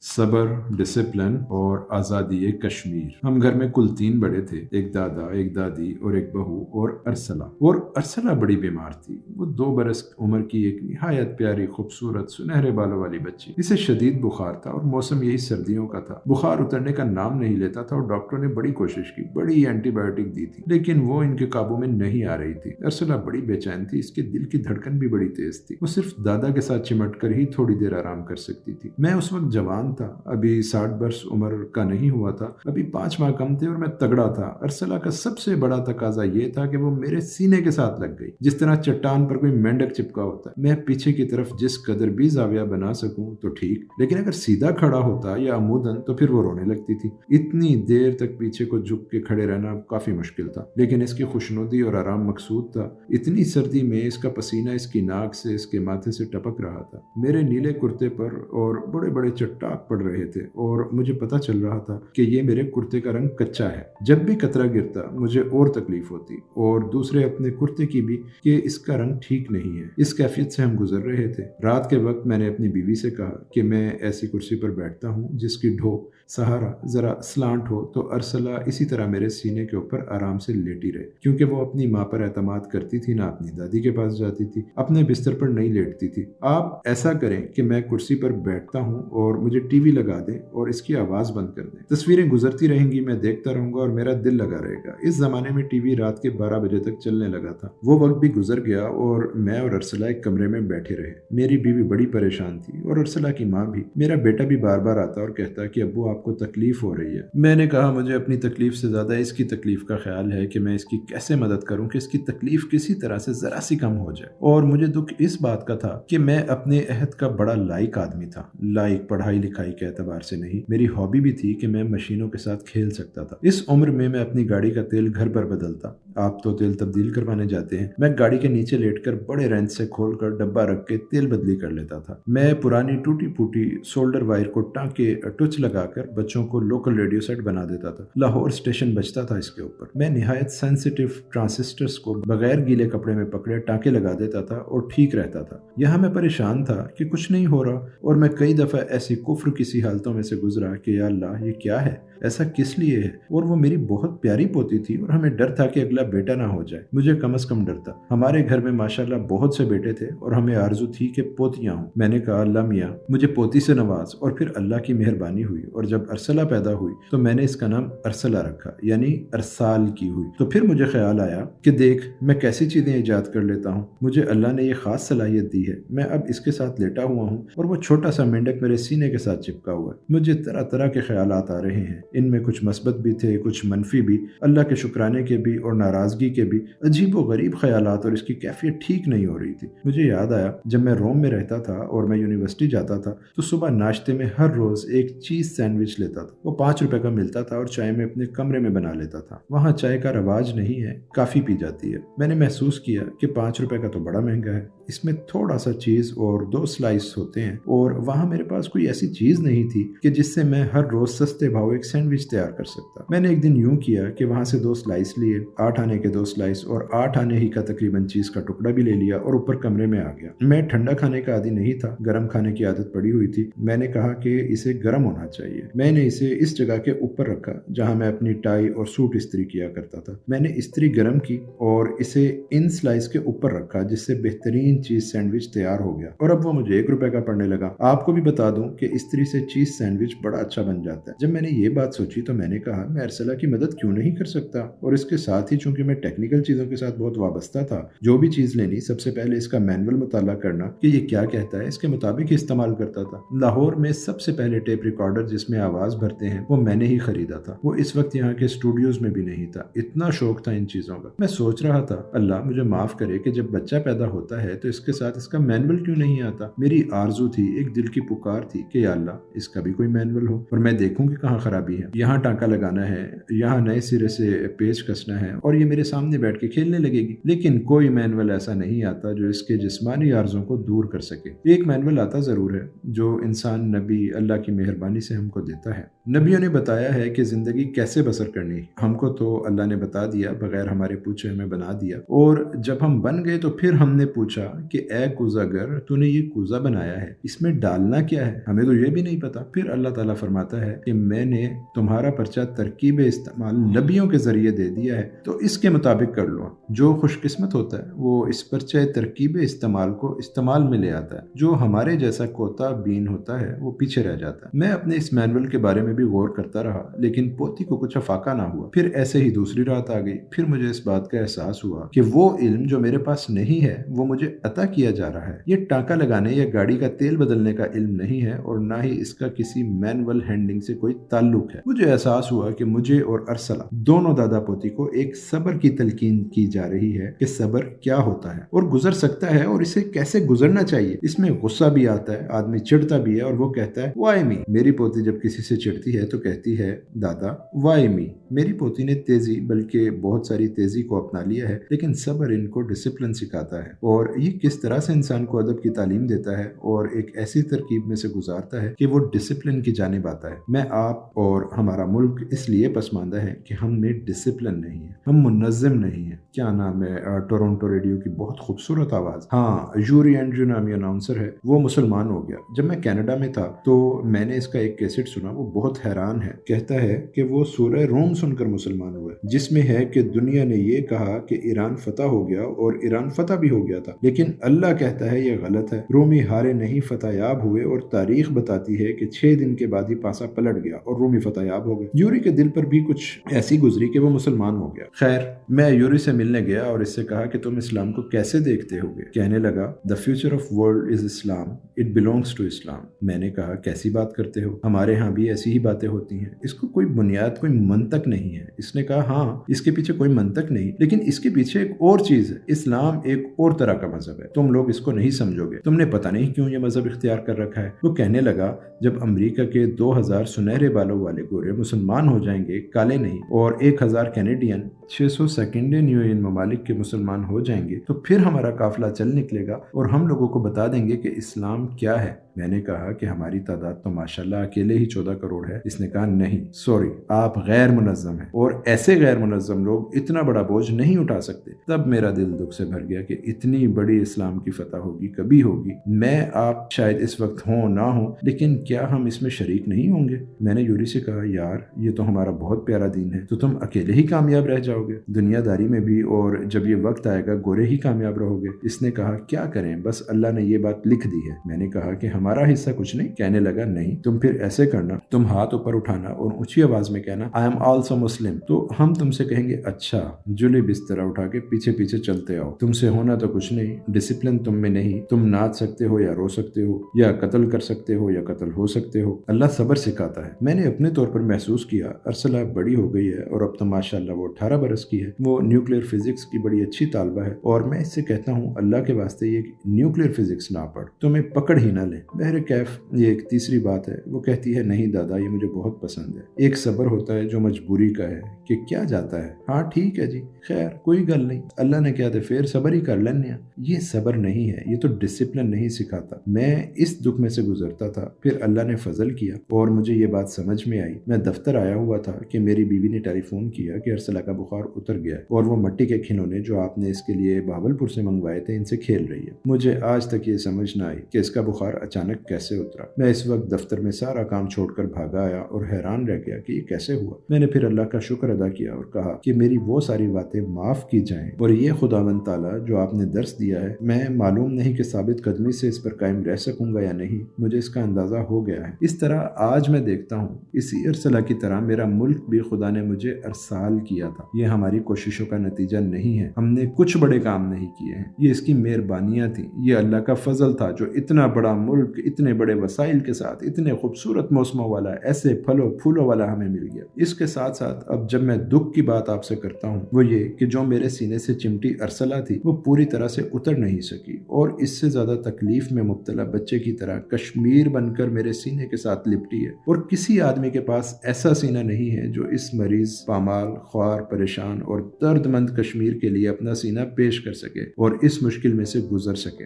صبر، ڈسپلن اور آزادی کشمیر۔ ہم گھر میں کل 3 بڑے تھے، ایک دادا، ایک دادی اور ایک بہو اور ارسلہ بڑی بیمار تھی۔ وہ 2 برس عمر کی ایک نہایت پیاری، خوبصورت، سنہرے بالوں والی بچی۔ اسے شدید بخار تھا اور موسم یہی سردیوں کا تھا۔ بخار اترنے کا نام نہیں لیتا تھا اور ڈاکٹروں نے بڑی کوشش کی، بڑی اینٹی بایوٹک دی تھی، لیکن وہ ان کے قابو میں نہیں آ رہی تھی۔ ارسلہ بڑی بے چین تھی، اس کے دل کی دھڑکن بھی بڑی تیز تھی۔ وہ صرف دادا کے ساتھ چمٹ کر ہی تھوڑی دیر آرام کر سکتی تھی۔ میں اس وقت جوان تھا، ابھی 60 برس عمر کا نہیں ہوا تھا، ابھی 5 ماہ کم تھے اور میں تگڑا تھا۔ ارسلہ کا سب سے بڑا تقاضا یہ تھا کہ وہ میرے سینے کے ساتھ لگ گئی، جس طرح چٹان پر کوئی مینڈک چپکا ہوتا ہے۔ میں پیچھے کی طرف جس قدر بھی زاویہ بنا سکوں تو ٹھیک، لیکن اگر سیدھا کھڑا ہوتا یا عموداً تو پھر وہ رونے لگتی تھی۔ اتنی دیر تک پیچھے کو جھک کے کھڑے رہنا کافی مشکل تھا، لیکن اس کی خوشنودی اور آرام مقصود تھا۔ اتنی سردی میں اس کا پسینہ اس کی ناک سے، اس کے ماتھے سے ٹپک رہا تھا۔ میرے نیلے کرتے پر اور بڑے بڑے چٹاک پڑ رہے تھے اور مجھے پتا چل رہا تھا کہ یہ میرے کرتے کا رنگ کچا ہے۔ جب بھی قطرہ گرتا مجھے اور تکلیف ہوتی، اور دوسرے اپنے کرتے کی بھی کہ اس کا رنگ ٹھیک نہیں ہے۔ اس کیفیت سے ہم گزر رہے تھے۔ رات کے وقت میں نے اپنی بیوی سے کہا کہ میں ایسی کرسی پر بیٹھتا ہوں جس کی ڈھو سہارا ذرا سلانٹ ہو تو ارسلہ اسی طرح میرے سینے کے اوپر آرام سے لیٹی رہے، کیونکہ وہ اپنی ماں پر اعتماد کرتی تھی، نہ اپنی دادی کے پاس جاتی تھی، اپنے بستر پر نہیں لیٹتی تھی۔ آپ ایسا کریں کہ میں کرسی پر بیٹھتا ہوں اور مجھے ٹی وی لگا دیں اور اس کی آواز بند کر دیں۔ تصویریں گزرتی رہیں گی، میں دیکھتا رہوں گا اور میرا دل لگا رہے گا۔ اس زمانے میں ٹی وی رات کے 12 بجے تک چلنے لگا تھا۔ وہ وقت بھی گزر گیا اور میں اور ارسلہ ایک کمرے میں بیٹھے رہے۔ میری بیوی بڑی پریشان تھی اور ارسلہ کی ماں بھی۔ میرا بیٹا بھی بار بار آتا اور کہتا کہ ابو آپ کو تکلیف ہو رہی ہے۔ میں نے کہا مجھے اپنی تکلیف سے زیادہ اس کی تکلیف کا خیال ہے کہ میں اس کی کیسے مدد کروں کہ اس کی تکلیف کسی طرح سے ذرا سی کم ہو جائے۔ اور مجھے دکھ اس بات کا تھا کہ میں اپنے عہد کا بڑا لائق آدمی تھا، لائق پڑھائی لکھائی کے اعتبار سے نہیں، میری ہابی بھی تھی کہ میں مشینوں کے ساتھ کھیل سکتا تھا۔ اس عمر میں اپنی گاڑی کا تیل گھر پر بدلتا، آپ تو تیل تبدیل کروانے جاتے ہیں، میں گاڑی کے نیچے لیٹ کر بڑے رینچ سے کھول کر ڈبہ رکھ کے تیل بدلی کر لیتا تھا۔ میں پرانی ٹوٹی پھوٹی سولڈر وائر کو ٹانکے ٹچ لگا کر بچوں کو لوکل ریڈیو سیٹ بنا دیتا تھا۔ لاہور اسٹیشن بجتا تھا اس کے اوپر۔ میں نہایت سینسیٹیو ٹرانسسٹرز کو بغیر گیلے کپڑے میں پکڑے ٹانکے لگا دیتا تھا اور ٹھیک رہتا تھا۔ یہاں میں پریشان تھا کہ کچھ نہیں ہو رہا، اور میں کئی دفعہ ایسی کفر کسی حالتوں میں سے گزرا کہ یا اللہ یہ کیا ہے، ایسا کس لیے ہے؟ اور وہ میری بہت پیاری پوتی تھی اور ہمیں ڈر تھا کہ اگلا بیٹا نہ ہو جائے۔ مجھے کم از کم ڈر تھا۔ ہمارے گھر میں ماشاءاللہ بہت سے بیٹے تھے اور ہمیں آرزو تھی کہ پوتیاں ہوں۔ میں نے کہا اللہ میاں مجھے پوتی سے نواز، اور پھر اللہ کی مہربانی ہوئی اور جب ارسلہ پیدا ہوئی تو میں نے اس کا نام ارسلہ رکھا، یعنی ارسال کی ہوئی۔ تو پھر مجھے خیال آیا کہ دیکھ میں کیسی چیزیں ایجاد کر لیتا ہوں، مجھے اللہ نے یہ خاص صلاحیت دی ہے۔ میں اب اس کے ساتھ لیٹا ہوا ہوں اور وہ چھوٹا سا مینڈک میرے سینے کے ساتھ چپکا ہوا ہے۔ مجھے طرح طرح کے خیالات آ رہے ہیں، ان میں کچھ مثبت بھی تھے، کچھ منفی بھی، اللہ کے شکرانے کے بھی اور ناراضگی کے بھی، عجیب و غریب خیالات، اور اس کی کیفیت ٹھیک نہیں ہو رہی تھی۔ مجھے یاد آیا جب میں روم میں رہتا تھا اور میں یونیورسٹی جاتا تھا تو صبح ناشتے میں ہر روز ایک چیز سینڈوچ لیتا تھا۔ وہ 5 روپے کا ملتا تھا اور چائے میں اپنے کمرے میں بنا لیتا تھا۔ وہاں چائے کا رواج نہیں ہے، کافی پی جاتی ہے۔ میں نے محسوس کیا کہ 5 روپے کا تو بڑا مہنگا ہے، اس میں تھوڑا سا چیز اور 2 سلائس ہوتے ہیں، اور وہاں میرے پاس کوئی ایسی چیز نہیں تھی کہ جس سے میں ہر روز سستے بھاؤ ایک سینڈوچ تیار کر سکتا۔ میں نے ایک دن یوں کیا کہ وہاں سے 2 سلائس لیے، 8 آنے کے 2 سلائس اور 8 آنے ہی کا تقریباً چیز کا ٹکڑا بھی لے لیا اور اوپر کمرے میں آ گیا۔ میں ٹھنڈا کھانے کا عادی نہیں تھا، گرم کھانے کی عادت پڑی ہوئی تھی۔ میں نے کہا کہ اسے گرم ہونا چاہیے۔ میں نے اسے اس جگہ کے اوپر رکھا جہاں میں اپنی ٹائی اور سوٹ استری کیا کرتا تھا۔ میں نے استری گرم کی اور اسے ان سلائس کے اوپر رکھا، جس سے بہترین چیز سینڈوچ تیار ہو گیا، اور اب وہ مجھے 1 روپے کا پڑنے لگا۔ آپ کو بھی بتا دوں کہ استری سے چیز سینڈوچ بڑا اچھا بن جاتا ہے۔ جب میں نے یہ بات سوچی تو میں نے کہا میں ارسلہ کی مدد کیوں نہیں کر سکتا، اور اس کے ساتھ ہی چونکہ میں ٹیکنیکل چیزوں کے ساتھ بہت وابستہ تھا، جو بھی چیز لینی سب سے پہلے اس کا مینول مطالعہ کرنا کہ یہ کیا کہتا ہے، اس کے مطابق ہی استعمال کرتا تھا۔ لاہور میں سب سے پہلے ٹیپ ریکارڈر جس میں آواز بھرتے ہیں وہ میں نے ہی خریدا تھا۔ وہ اس وقت یہاں کے اسٹوڈیوز میں بھی نہیں تھا، اتنا شوق تھا ان چیزوں کا۔ میں سوچ رہا تھا اللہ مجھے معاف کرے کہ جب بچہ پیدا ہوتا ہے تو اس کے ساتھ اس کا مینول کیوں نہیں آتا۔ میری آرزو تھی، ایک دل کی پکار تھی کہ یا اللہ اس کا بھی کوئی مینول ہو اور میں دیکھوں کہ کہاں خرابی ہے، یہاں ٹانکا لگانا ہے، یہاں نئے سرے سے پیچ کسنا ہے، اور یہ میرے سامنے بیٹھ کے کھیلنے لگے گی۔ لیکن کوئی مینول ایسا نہیں آتا جو اس کے جسمانی عارضوں کو دور کر سکے۔ ایک مینول آتا ضرور ہے جو انسان نبی اللہ کی مہربانی سے ہم کو دیتا ہے۔ نبیوں نے بتایا ہے کہ زندگی کیسے بسر کرنی، ہم کو تو اللہ نے بتا دیا، بغیر ہمارے پوچھے ہمیں بنا دیا، اور جب ہم بن گئے تو پھر ہم نے پوچھا کہ اے کوزہ گر تو نے یہ کوزہ بنایا ہے، اس میں ڈالنا کیا ہے؟ ہمیں تو یہ بھی نہیں پتا۔ پھر اللہ تعالیٰ فرماتا ہے کہ میں نے تمہارا پرچہ ترکیب استعمال نبیوں کے ذریعے دے دیا ہے تو اس کے مطابق کر لو۔ جو خوش قسمت ہوتا ہے وہ اس پرچہ ترکیب استعمال کو استعمال میں لے آتا ہے، جو ہمارے جیسا کوتا بین ہوتا ہے وہ پیچھے رہ جاتا ہے۔ میں اپنے اس مینول کے بارے میں بھی غور کرتا رہا، لیکن پوتی کو کچھ افاقہ نہ ہوا۔ پھر ایسے ہی دوسری رات آ گئی۔ پھر مجھے اس بات کا احساس ہوا کہ وہ علم جو میرے پاس نہیں ہے وہ مجھے عطا کیا جا رہا ہے۔ یہ ٹانکا لگانے یا گاڑی کا تیل بدلنے کا علم نہیں ہے اور نہ ہی اس کا کسی مینول ہینڈلنگ سے کوئی تعلق ہے۔ مجھے احساس ہوا کہ مجھے اور ارسلہ دونوں دادا پوتی کو ایک صبر کی تلقین کی جا رہی ہے کہ صبر کیا ہوتا ہے اور گزر سکتا ہے اور اسے کیسے گزرنا چاہیے۔ اس میں غصہ بھی آتا ہے، آدمی چڑھتا بھی ہے اور وہ کہتا ہے وائی می۔ میری پوتی جب کسی سے چڑھتی ہے تو کہتی ہے دادا وائی می۔ میری پوتی نے تیزی بلکہ بہت ساری تیزی کو اپنا لیا ہے، لیکن صبر ان کو ڈسپلن سکھاتا ہے اور یہ کس طرح سے انسان کو ادب کی تعلیم دیتا ہے اور ایک ایسی ترکیب میں سے گزارتا ہے کہ وہ ڈسپلن کی جانب آتا ہے۔ میں آپ اور ہمارا ملک اس لیے پسماندہ ہے کہ ہم میں ڈسپلن نہیں ہے، ہم منظم نہیں ہیں۔ کیا نام ہے ٹورنٹو ریڈیو کی بہت خوبصورت آواز، ہاں یوری اینڈریو نامی اناؤنسر ہے، وہ مسلمان ہو گیا۔ جب میں کینیڈا میں تھا تو میں نے اس کا ایک کیسٹ سنا، وہ بہت حیران ہے۔ کہتا ہے کہ وہ سورہ روم سن کر مسلمان ہوئے، جس میں ہے کہ دنیا نے یہ کہا کہ ایران فتح ہو گیا اور ایران فتح بھی ہو گیا تھا، لیکن اللہ کہتا ہے یہ غلط ہے، رومی ہارے نہیں فتح یاب ہوئے، اور تاریخ بتاتی ہے کہ 6 دن کے بعد ہی پاسا پلٹ گیا اور رومی فتح یاب ہو گئے۔ یوری کے دل پر بھی کچھ ایسی گزری کہ وہ مسلمان ہو گیا۔ خیر، میں یوری سے ملنے گیا اور اس سے کہا کہ تم اسلام کو کیسے دیکھتے ہوگے؟ کہنے لگا the future of world is Islam, it belongs to Islam۔ میں نے کہا کیسی بات کرتے ہو؟ ہمارے ہاں بھی ایسی ہی باتیں ہوتی ہیں، اس کو کوئی بنیاد، کوئی منطق نہیں ہے۔ اس نے کہا ہاں، اس کے پیچھے کوئی منطق نہیں، لیکن اس کے پیچھے ایک اور چیز ہے۔ اسلام ایک اور طرح کا مذہب ہے، تم لوگ اس کو نہیں سمجھو گے، تم نے پتہ نہیں کیوں یہ مذہب اختیار کر رکھا ہے۔ وہ کہنے لگا جب امریکہ کے 2000 سنہرے بالوں والے گورے مسلمان ہو جائیں گے، کالے نہیں، اور 1000 کینیڈین 600 سیکنڈ یونین ممالک کے مسلمان ہو جائیں گے تو پھر ہمارا قافلہ چل نکلے گا اور ہم لوگوں کو بتا دیں گے کہ اسلام کیا ہے۔ میں نے کہا کہ ہماری تعداد تو ماشاءاللہ اکیلے ہی 14 کروڑ ہے۔ اس نے کہا نہیں، سوری، آپ غیر منظم ہیں اور ایسے غیر منظم لوگ اتنا بڑا بوجھ نہیں اٹھا سکتے۔ تب میرا دل دکھ سے بھر گیا کہ اتنی بڑی اسلام کی فتح ہوگی، کبھی ہوگی۔ میں آپ شاید اس وقت ہوں نہ ہوں، لیکن کیا ہم اس میں شریک نہیں ہوں گے؟ میں نے یوری سے کہا یار یہ تو ہمارا بہت پیارا دین ہے، تو تم اکیلے ہی کامیاب رہ جاؤ گے دنیا داری میں بھی، اور جب یہ وقت آئے گا گورے ہی کامیاب رہو گے۔ اس نے کہا کیا کریں، بس اللہ نے یہ بات لکھ دی ہے۔ میں نے کہا کہ ہمارا حصہ کچھ نہیں؟ کہنے لگا نہیں، تم پھر ایسے کرنا، تم ہاتھ اوپر اٹھانا اور اونچی آواز میں کہنا I am also Muslim، تو ہم تم سے کہیں گے اچھا، جلی بستر اٹھا کے پیچھے پیچھے چلتے آؤ، تم سے ہونا تو کچھ نہیں، ڈسپلن تم میں نہیں، تم ناچ سکتے ہو یا رو سکتے ہو، یا قتل کر سکتے ہو یا قتل ہو سکتے ہو، اللہ صبر سکھاتا ہے۔ میں نے اپنے طور پر محسوس کیا ارسلہ بڑی ہو گئی ہے اور اب تو ماشاءاللہ وہ 18 برس کی ہے، وہ نیوکلیئر فزکس کی بڑی اچھی طالبہ ہے، اور میں اس سے کہتا ہوں اللہ کے واسطے یہ نیوکلیئر فزکس نہ پڑھ، تمہیں پکڑ ہی نہ لے۔ بہرکیف یہ ایک تیسری بات ہے، وہ کہتی ہے نہیں دادا یہ مجھے بہت پسند ہے، ایک صبر ہوتا ہے جو مجبوری کا ہے کہ کیا جاتا ہے، ہاں ٹھیک ہے جی، خیر کوئی گل نہیں، اللہ نے کیا تھا پھر صبر ہی کر لینے ہیں۔ یہ صبر نہیں ہے، یہ تو ڈسپلن نہیں سکھاتا۔ میں اس دکھ میں سے گزرتا تھا، پھر اللہ نے فضل کیا اور مجھے یہ بات سمجھ میں آئی۔ میں دفتر آیا ہوا تھا کہ میری بیوی نے ٹیلی فون کیا کہ ارسلہ کا بخار اتر گیا ہے اور وہ مٹی کے کھلونے جو آپ نے اس کے لیے بہاولپور سے منگوائے تھے ان سے کھیل رہی ہے۔ مجھے آج تک یہ سمجھ نہ آئی کہ اس کا بخار اچانک کیسے اترا۔ میں اس وقت دفتر میں سارا کام چھوڑ کر بھاگا آیا اور حیران رہ گیا کہ یہ کیسے ہوا۔ میں نے پھر اللہ کا شکر ادا کیا اور کہا کہ میری وہ ساری باتیں معاف کی جائیں، اور یہ خداوند تعالیٰ جو آپ نے درس دیا ہے، میں معلوم نہیں کہ ثابت قدمی سے اس پر قائم رہ سکوں گا یا نہیں، مجھے اس کا اندازہ ہو گیا ہے۔ اس طرح آج میں دیکھتا ہوں اسی ارسلہ کی طرح میرا ملک بھی خدا نے مجھے ارسال کیا تھا۔ یہ ہماری کوششوں کا نتیجہ نہیں ہے، ہم نے کچھ بڑے کام نہیں کیے ہیں، یہ اس کی مہربانیاں تھیں، یہ اللہ کا فضل تھا جو اتنا بڑا ملک اتنے بڑے وسائل کے ساتھ اتنے خوبصورت موسموں والا ایسے پھلوں پھولوں والا ہمیں مل گیا۔ اس کے ساتھ ساتھ اب جب میں دکھ کی بات آپ سے کرتا ہوں وہ یہ کہ جو میرے سینے سے چمٹی ارسلہ تھی وہ پوری طرح سے اتر نہیں سکی، اور اس سے زیادہ تکلیف میں مبتلا بچے کی طرح کشمیر بن کر میرے سینے کے ساتھ لپٹی ہے، اور کسی آدمی کے پاس ایسا سینہ نہیں ہے جو اس مریض، پامال، خوار، پریشان اور درد مند کشمیر کے لیے اپنا سینہ پیش کر سکے اور اس مشکل میں سے گزر سکے۔